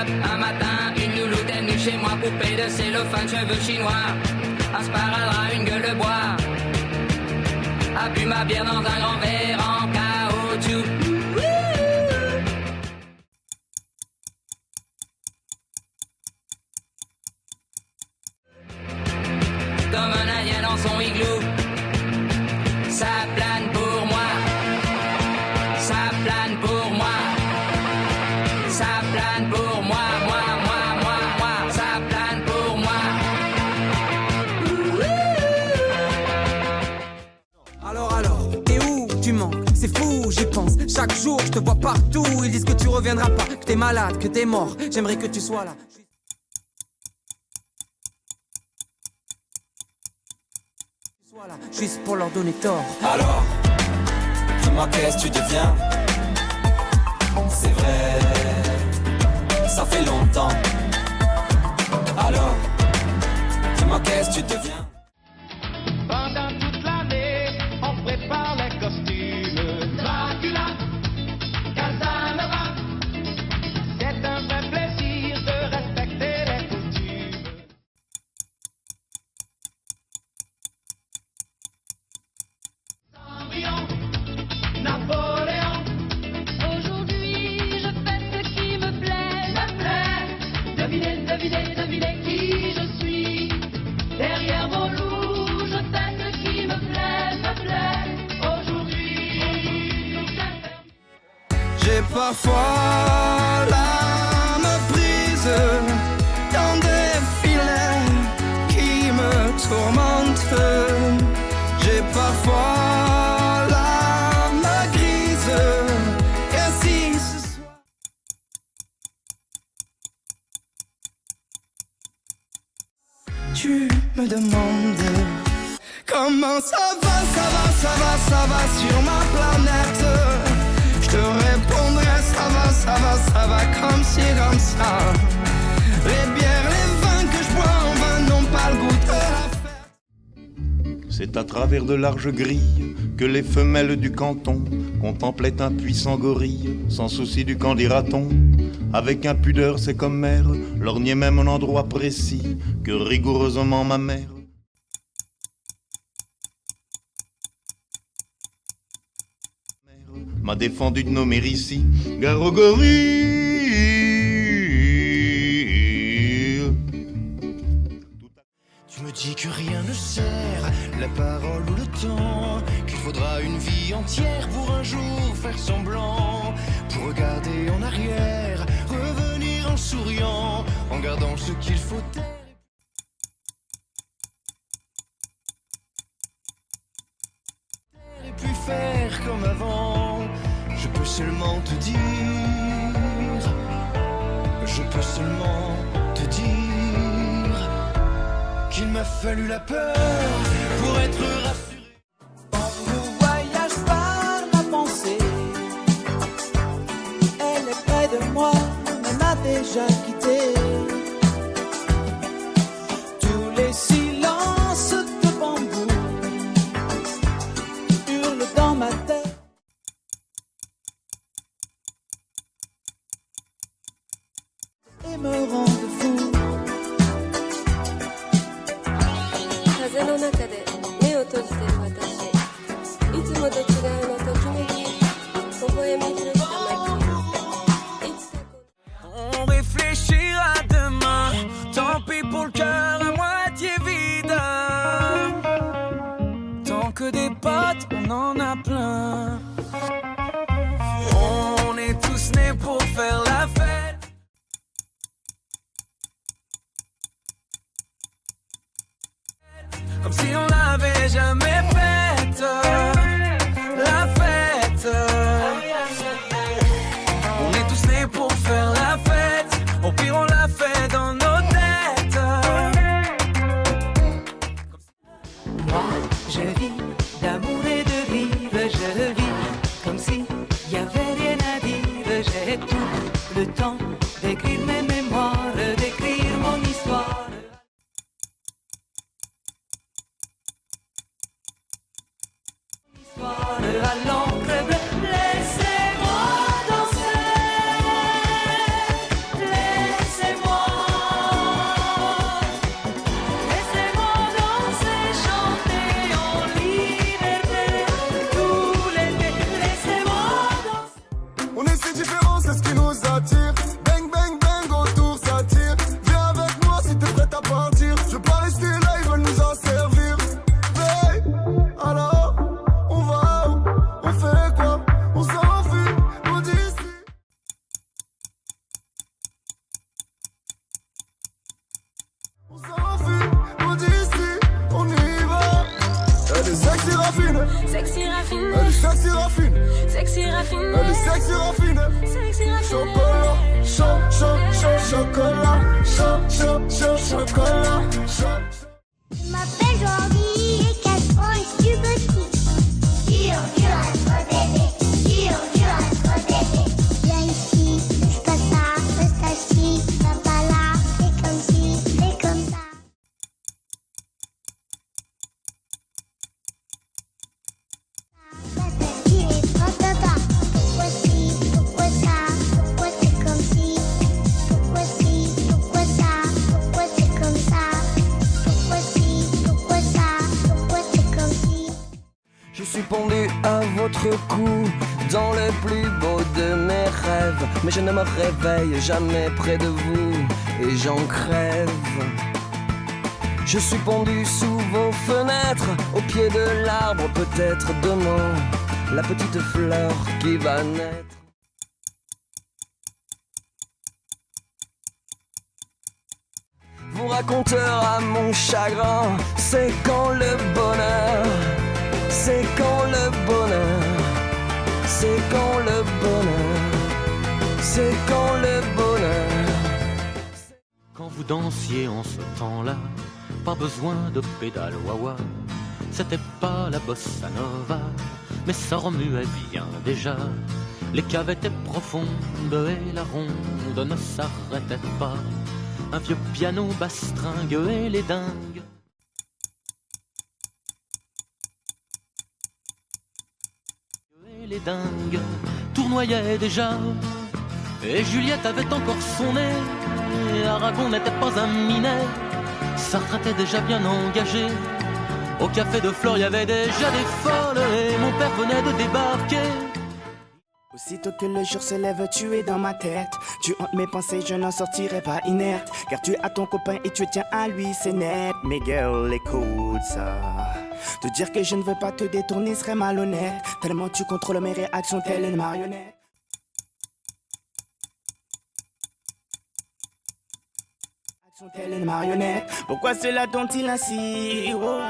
table. Un matin, une louloute est venue chez moi, poupée de cellophane, cheveux chinois. Un sparadrap, une gueule de bois. A bu ma bière dans un grand verre en caoutchouc. Comme un indien dans son igloo. Ça plane pour moi. Ça plane pour moi. Ça plane pour moi. Moi. Ça plane pour moi. Alors, t'es où? Tu manques, c'est fou, j'y pense. Chaque jour, je te vois partout. Ils disent que tu reviendras pas, que t'es malade, que t'es mort. J'aimerais que tu sois là. Juste pour leur donner tort. Alors, dis-moi qu'est-ce que tu deviens? C'est vrai, ça fait longtemps. Alors, dis-moi qu'est-ce que tu deviens? Pendant toute l'année, on prépare les costumes. Dracula, Casanova, c'est un vrai plaisir de respecter les coutumes. Cendrillon, Napoléon. Aujourd'hui, je fais ce qui me plaît. Devinez qui je suis. Derrière vos loups, je fais ce qui me plaît. Aujourd'hui, J'ai parfois l'âme prise dans des filets qui me tourmentent. J'ai parfois l'âme grise. Et si ce soir tu me demandes comment ça va sur ma planète, je te répondrai ça va comme ci comme ça. Les bières, les vins que je bois en vain n'ont pas le goût de la fête. C'est à travers de larges grilles que les femelles du canton contemplaient un puissant gorille, sans souci du qu'en dira-t-on. Avec impudeur, c'est comme mère, lorgnait même un endroit précis que rigoureusement ma mère m'a défendu de nommer ici Garogorille. Tu me dis que rien ne sert, la parole ou le temps, qu'il faudra une vie entière pour un jour faire semblant, pour regarder en arrière, revenir en souriant, en gardant ce qu'il faut taire. Et puis faire comme avant. Je peux seulement te dire, qu'il m'a fallu la peur pour être rassuré. On voyage par ma pensée. Elle est près de moi, mais m'a déjà quitté. Tous les silences de bambou hurlent dans ma tête. Et me rendent fou. 風の中で目を閉じてる私、いつもと違うのときめき、微笑み広した街、いつかOn réfléchira demain, tant pis pour le cœur à moitié vide. Tant que des potes, on en a plein. On est tous nés pour faire la fête. Comme si on l'avait jamais faite, la fête. On est tous nés pour faire la fête, au pire on la fait dans nos têtes. Moi je vis d'amour et de rire, je vis comme si y avait rien à dire. J'ai tout le temps d'écrire mes mémoires, d'écrire mon histoire. À l'encre bleue, laissez-moi danser, laissez-moi raffine. Sexy raffine. Elle est sexy raffine. Sexy raffine. Elle est sexy raffine. Sexy raffine. Chocolat, chocolat, chocolat. Je m'appelle Jordi et 4 ans et je suis petit. Dur à se bébé. Dur à se bébé. Viens ici, fais pas ça, reste assis. Va pas là, fais comme ci, fais comme ça. Tu es pas papa. Pourquoi ci, pourquoi ça, pourquoi c'est comme ci? Pourquoi ci, pourquoi ça, pourquoi c'est comme ça? Pourquoi ci, pourquoi ça, pourquoi c'est comme ci? Je suis pendu à votre cou, dans le plus beau de mes rêves. Mais je ne me réveille jamais près de vous, et j'en crève. Je suis pendu sous vos fenêtres, au pied de l'arbre, peut-être demain, la petite fleur qui va naître. Vous raconteur à mon chagrin, c'est quand le bonheur, c'est quand le bonheur, c'est quand le bonheur, c'est quand le bonheur. Quand vous dansiez en ce temps-là, pas besoin de pédale wah-wah. C'était pas la bossa nova, mais ça remuait bien déjà. Les caves étaient profondes et la ronde ne s'arrêtait pas. Un vieux piano bastringue et les dingues. Et les dingues tournoyaient déjà. Et Juliette avait encore son nez. Aragon n'était pas un minet. Sartre était déjà bien engagé. Au café de Flore, il y avait déjà des folles. Et mon père venait de débarquer. Aussitôt que le jour se lève, tu es dans ma tête. Tu hantes mes pensées, je n'en sortirai pas inerte. Car tu as ton copain et tu tiens à lui, c'est net. Mais girl, écoute ça. Te dire que je ne veux pas te détourner serait malhonnête. Tellement tu contrôles mes réactions, telle une marionnette. Telle une marionnette, pourquoi cela dont-il ainsi? Oh,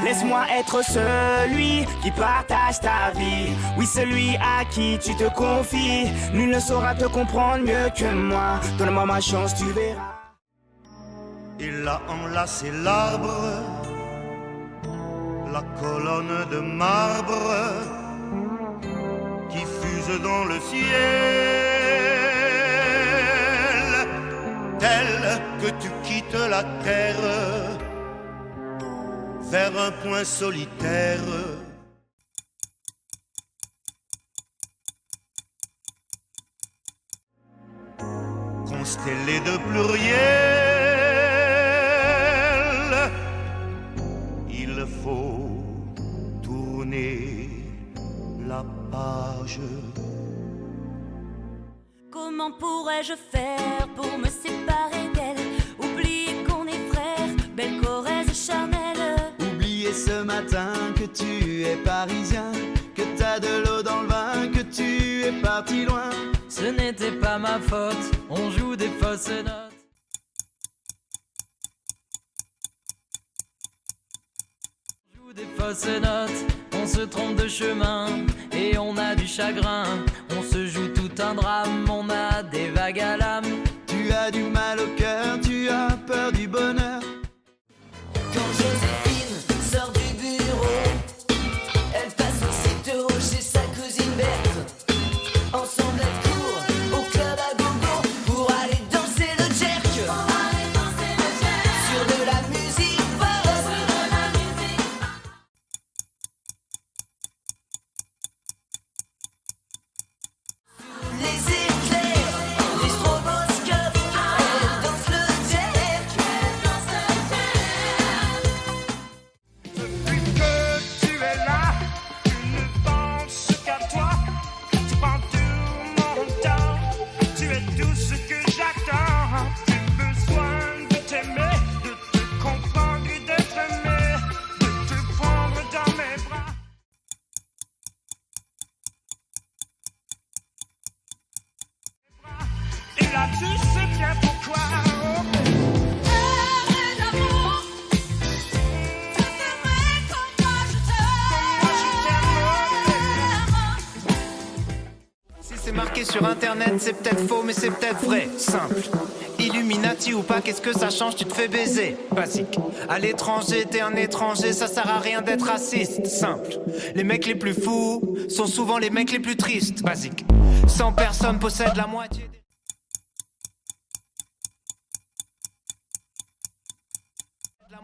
laisse-moi être celui qui partage ta vie. Oui, celui à qui tu te confies. Nul ne saura te comprendre mieux que moi. Donne-moi ma chance, tu verras. Il a enlacé l'arbre, la colonne de marbre qui fuse dans le ciel. Tel que tu quittes la terre vers un point solitaire. Constellé de pluriel, il faut tourner la page. Comment pourrais-je faire pour me séparer d'elle? Oublier qu'on est frères, belle Corrèze charnelle. Oublier ce matin que tu es parisien, que t'as de l'eau dans le vin, que tu es parti loin. Ce n'était pas ma faute, on joue des fausses notes. On joue des fausses notes, on se trompe de chemin et on a du chagrin. On se joue tout un drame, on a des vagues à l'âme. Tu as du mal au cœur, tu as peur du bonheur. Quand Joséphine sort du bureau, elle passe aussitôt chez sa cousine Berthe. Ensemble elles courent au club à gogo pour aller danser le jerk. Sur de la musique pop. Les éclairs, les stroboscopes, elle danse le jerk. Depuis que tu es là, tu ne penses qu'à toi. Tu prends tout mon temps, tu es tout ce que j'attends. J'ai besoin de t'aimer, de te comprendre et d'être aimé, de te prendre dans mes bras. Et là tu sais bien pourquoi. Oh. marqué sur internet, c'est peut-être faux mais c'est peut-être vrai. Simple. Illuminati ou pas, qu'est-ce que ça change, tu te fais baiser. Basique. À l'étranger, t'es un étranger, ça sert à rien d'être raciste. Simple. Les mecs les plus fous sont souvent les mecs les plus tristes. Basique. 100 personnes possèdent la moitié des...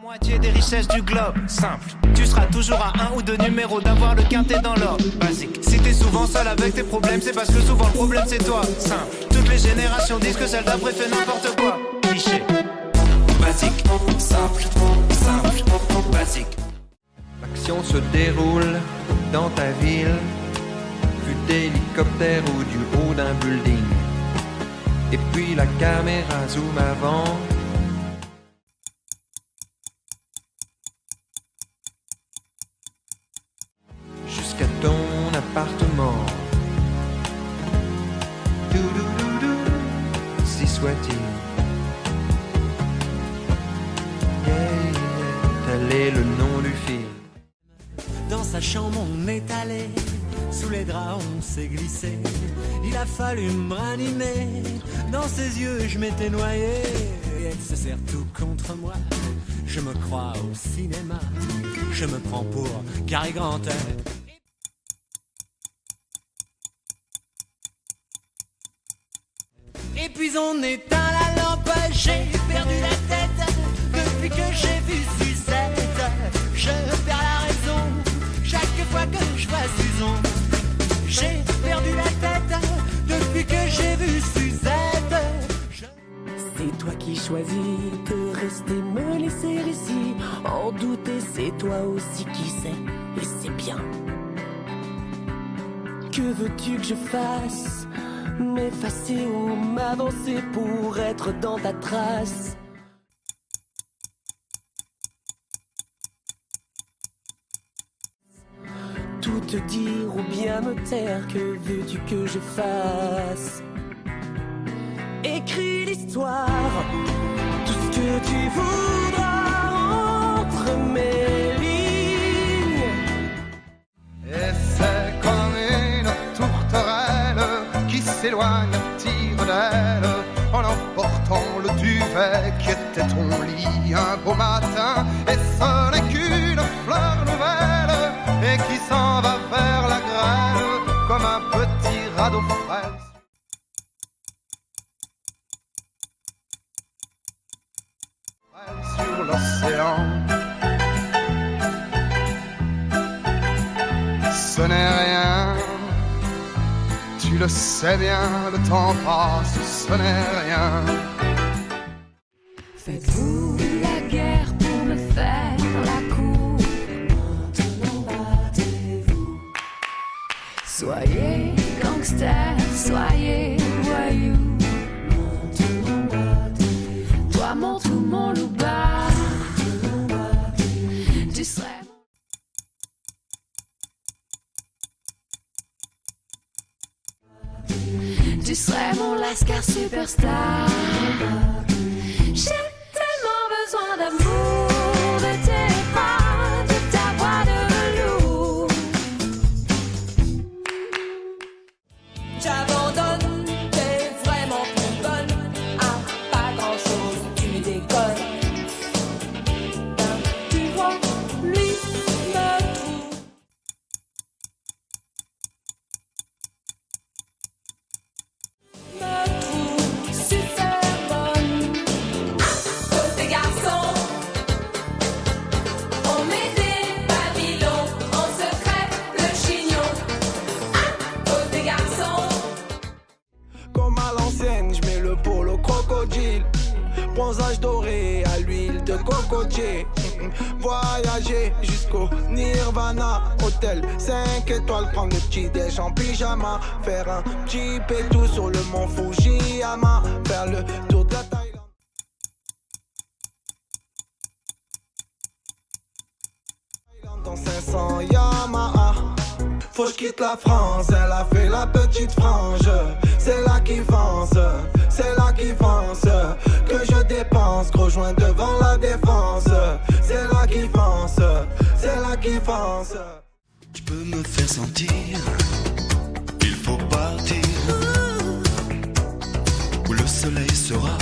moitié des richesses du globe, simple. Tu seras toujours à 1 ou 2 numéros d'avoir le quintet dans l'ordre, basique. Si t'es souvent seul avec tes problèmes, c'est parce que souvent le problème c'est toi, simple. Toutes les générations disent que celle d'après fait n'importe quoi, cliché. Basique, simple, simple, basique. L'action se déroule dans ta ville, vue d'hélicoptère ou du haut d'un building. Et puis la caméra zoom avant. Jusqu'à ton appartement. Doudoudou, si soit-il. Yeah, yeah, tel est le nom du film. Dans sa chambre on est allé, sous les draps on s'est glissé. Il a fallu me ranimer, dans ses yeux je m'étais noyé. Et elle se serre tout contre moi, je me crois au cinéma. Je me prends pour Cary Grant. Et puis on éteint la lampe, j'ai perdu la tête. Depuis que j'ai vu Suzette, je perds la raison. Chaque fois que je vois Suzon, j'ai perdu la tête. Depuis que j'ai vu Suzette. C'est toi qui choisis de rester, me laisser ici. En douter, c'est toi aussi qui sais, et c'est bien. Que veux-tu que je fasse? M'effacer ou m'avancer pour être dans ta trace? Tout te dire ou bien me taire, que veux-tu que je fasse? Écris l'histoire, tout ce que tu voudras entre mes lignes. Et c'est comme une tourterelle qui s'éloigne à tire d'aile en emportant le duvet qui était ton lit un beau matin. Et ce n'est qu'une fleur nouvelle et qui s'en va vers la grêle comme un petit radeau frêle. Sur l'océan, ce n'est rien, tu le sais bien, le temps passe, ce n'est rien. Faites-vous la guerre pour me faire la cour? Maintenant battez-vous. Soyez gangster, soyez voyou. Maintenant battez-vous. Toi mon tout, mon loup-bas, tu serais tu serais mon lascar superstar. J'ai tellement besoin d'amour, de tes bras, de ta voix de velours. J'abandonne, t'es vraiment plus bonne. Ah, pas grand chose, tu déconnes. Tu vois, lui me trouve. Me trouve super bonne. Cause des garçons, on met des babylons, on se crève le chignon. Cause des garçons. Comme à l'ancienne, je mets le polo crocodile. Bronzage doré à l'huile de cocotier. Voyager jusqu'au Nirvana. Hôtel 5 étoiles, prendre le petit déj en pyjama. Faire un petit pétou sur le mont Fujiyama. Faire le tour de la Thaïlande. Dans 500 Yamaha. Faut que je quitte la France, elle a fait la petite frange. C'est là qui fonce, c'est là qui fonce. Que je dépense, gros joint devant la défense. C'est là qui fonce, c'est là qui fonce. Tu peux me faire sentir, il faut partir. soleil sera.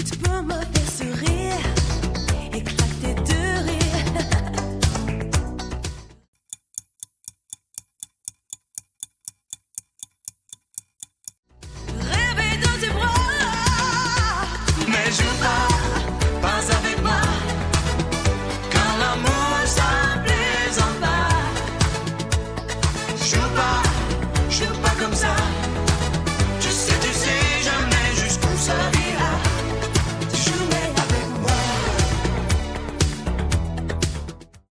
Tu peux me faire sourire.